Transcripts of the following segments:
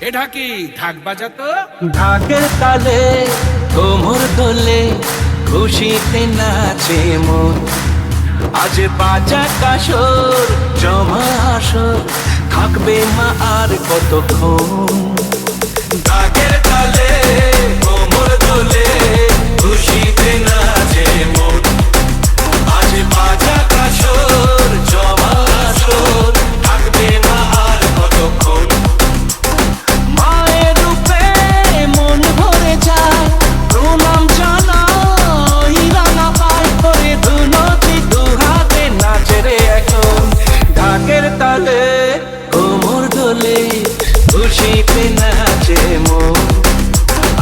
এটা কি ঢাক বাজাতো? ঢাকের তালে কোমর দোলে খুশিতে নাচে মন। আজ বাজা কাসর জমা আসর থাকবে মা আর কতক্ষণ। ঢাকের তালে কোমর দোলে খুশিতে নাচে মন। আজ বাজা কাসর জমা আসর থাকবে মা আর কতক্ষণ। মায়ের রূপে মন ভরে যায় প্রণাম জানাই রাঙা পায় করে দুনতি দুহাতে নাচে রে এখন। ঢাকের তালে কোমর দোলে খুশিতে নাচে মন।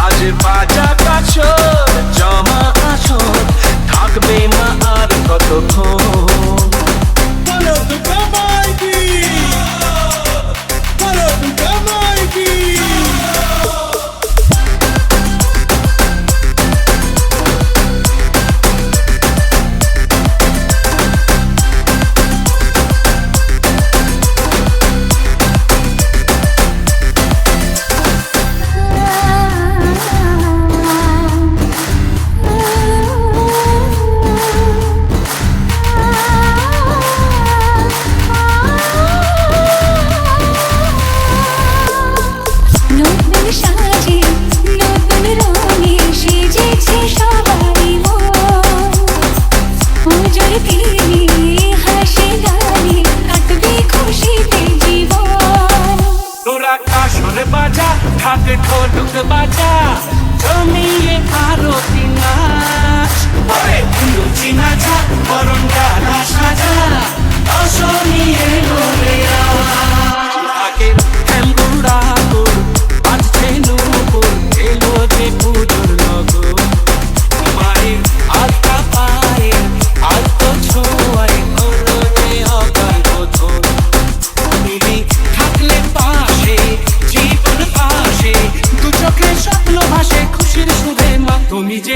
আজ বাজা কাসর জমা আসর থাকবে মা আর কতক্ষণ। বাজা ঢাক ঢোলক বাজা জমিয়ে আরতি নাচ। ওরে লুচি নাচা বরণ ডালা সাজা অসনিয়ে লোরে ঢাকের ঠ্যাঙ্গুড়া তোর বাজছে নূপুর এলো যে পুজোর লগন। মায়ের আলতা পায়ে আলতো ছোঁয়ায় হলো যে অকাল বোধন। তুমি থাকলে পাশে জীবন পাশে দু চোখে স্বপ্ন ভাসে খুশির সুরে মা। তুমি যে